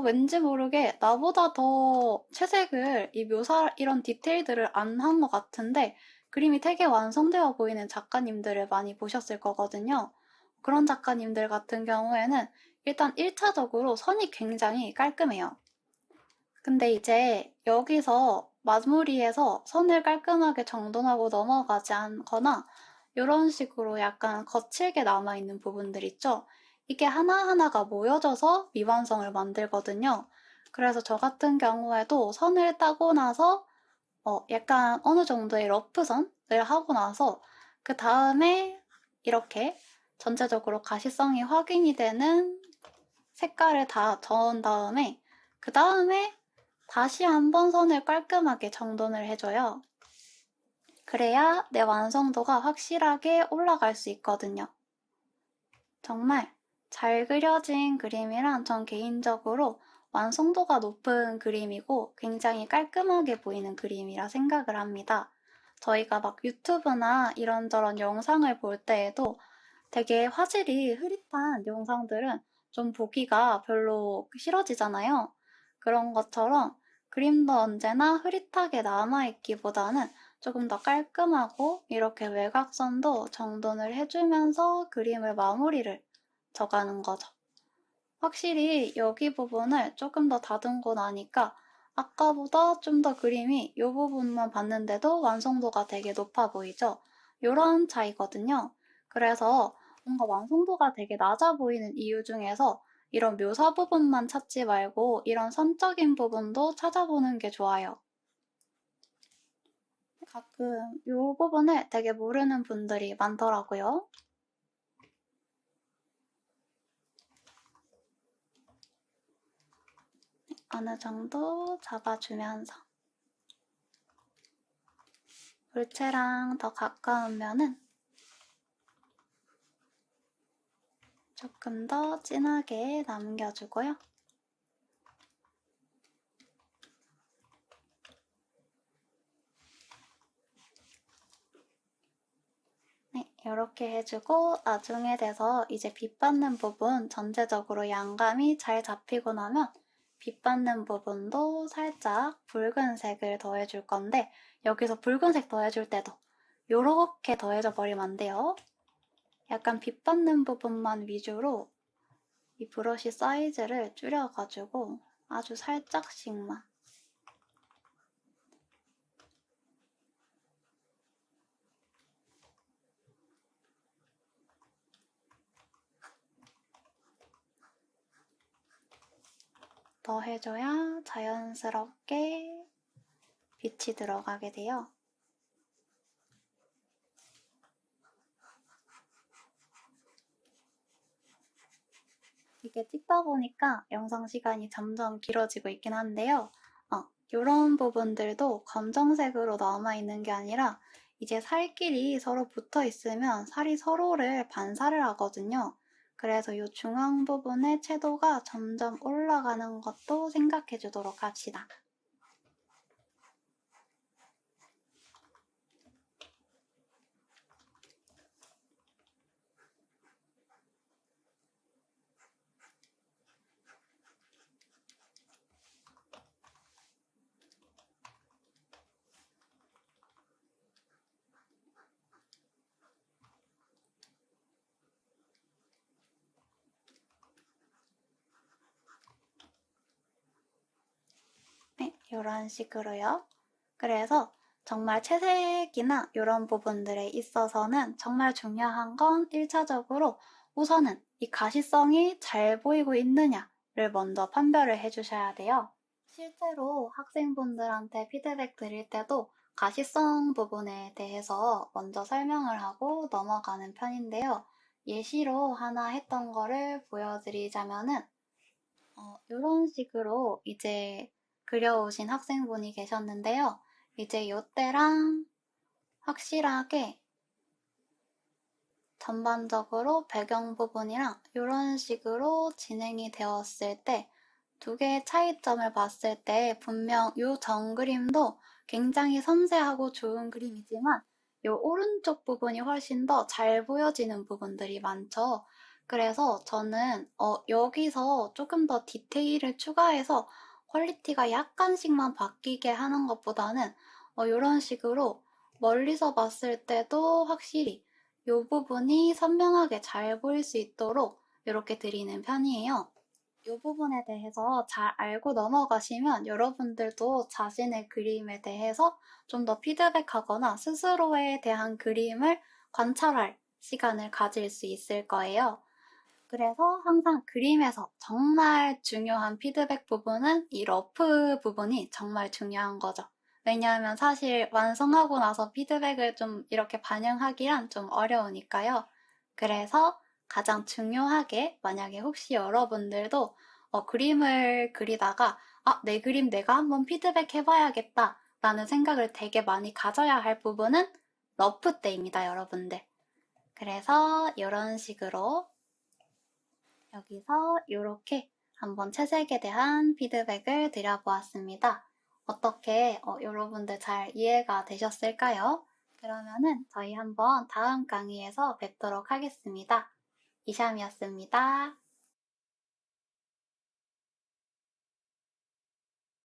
왠지 모르게 나보다 더 채색을 이 묘사 이런 디테일들을 안 한 것 같은데 그림이 되게 완성되어 보이는 작가님들을 많이 보셨을 거거든요. 그런 작가님들 같은 경우에는 일단 1차적으로 선이 굉장히 깔끔해요. 근데 이제 여기서 마무리해서 선을 깔끔하게 정돈하고 넘어가지 않거나 이런 식으로 약간 거칠게 남아있는 부분들 있죠? 이게 하나하나가 모여져서 미완성을 만들거든요. 그래서 저 같은 경우에도 선을 따고 나서 약간 어느 정도의 러프선을 하고 나서 그 다음에 이렇게 전체적으로 가시성이 확인이 되는 색깔을 다 저은 다음에 그 다음에 다시 한번 선을 깔끔하게 정돈을 해줘요. 그래야 내 완성도가 확실하게 올라갈 수 있거든요. 정말 잘 그려진 그림이란 전 개인적으로 완성도가 높은 그림이고 굉장히 깔끔하게 보이는 그림이라 생각을 합니다. 저희가 막 유튜브나 이런저런 영상을 볼 때에도 되게 화질이 흐릿한 영상들은 좀 보기가 별로 싫어지잖아요. 그런 것처럼 그림도 언제나 흐릿하게 남아있기보다는 조금 더 깔끔하고 이렇게 외곽선도 정돈을 해주면서 그림을 마무리를 져가는 거죠. 확실히 여기 부분을 조금 더 다듬고 나니까 아까보다 좀 더 그림이 이 부분만 봤는데도 완성도가 되게 높아 보이죠? 이런 차이거든요. 그래서 뭔가 완성도가 되게 낮아 보이는 이유 중에서 이런 묘사 부분만 찾지 말고 이런 선적인 부분도 찾아보는 게 좋아요. 가끔 이 부분을 되게 모르는 분들이 많더라고요. 어느 정도 잡아주면서 물체랑 더 가까운 면은 조금 더 진하게 남겨주고요. 네, 이렇게 해주고 나중에 돼서 이제 빛 받는 부분 전체적으로 양감이 잘 잡히고 나면 빛 받는 부분도 살짝 붉은색을 더해줄 건데 여기서 붉은색 더해줄 때도 요렇게 더해져 버리면 안 돼요. 약간 빛 받는 부분만 위주로 이 브러쉬 사이즈를 줄여가지고 아주 살짝씩만 더 해줘야 자연스럽게 빛이 들어가게 돼요. 이게 찍다 보니까 영상 시간이 점점 길어지고 있긴 한데요. 이런 부분들도 검정색으로 남아있는 게 아니라 이제 살끼리 서로 붙어 있으면 살이 서로를 반사를 하거든요. 그래서 이 중앙 부분의 채도가 점점 올라가는 것도 생각해 주도록 합시다. 이런 식으로요. 그래서 정말 채색이나 이런 부분들에 있어서는 정말 중요한 건 1차적으로 우선은 이 가시성이 잘 보이고 있느냐를 먼저 판별을 해주셔야 돼요. 실제로 학생분들한테 피드백 드릴 때도 가시성 부분에 대해서 먼저 설명을 하고 넘어가는 편인데요. 예시로 하나 했던 거를 보여드리자면은 이런 식으로 이제 그려오신 학생분이 계셨는데요. 이제 요때랑 확실하게 전반적으로 배경 부분이랑 이런 식으로 진행이 되었을 때 두 개의 차이점을 봤을 때 분명 요 전 그림도 굉장히 섬세하고 좋은 그림이지만 요 오른쪽 부분이 훨씬 더 잘 보여지는 부분들이 많죠. 그래서 저는 여기서 조금 더 디테일을 추가해서 퀄리티가 약간씩만 바뀌게 하는 것보다는 이런 식으로 멀리서 봤을 때도 확실히 이 부분이 선명하게 잘 보일 수 있도록 이렇게 드리는 편이에요. 이 부분에 대해서 잘 알고 넘어가시면 여러분들도 자신의 그림에 대해서 좀 더 피드백하거나 스스로에 대한 그림을 관찰할 시간을 가질 수 있을 거예요. 그래서 항상 그림에서 정말 중요한 피드백 부분은 이 러프 부분이 정말 중요한 거죠. 왜냐하면 사실 완성하고 나서 피드백을 좀 이렇게 반영하기란 좀 어려우니까요. 그래서 가장 중요하게 만약에 혹시 여러분들도 그림을 그리다가 내 그림 내가 한번 피드백 해봐야겠다 라는 생각을 되게 많이 가져야 할 부분은 러프 때입니다, 여러분들. 그래서 이런 식으로 여기서 이렇게 한번 채색에 대한 피드백을 드려보았습니다. 어떻게 여러분들 잘 이해가 되셨을까요? 그러면은 저희 한번 다음 강의에서 뵙도록 하겠습니다. 이샴이었습니다.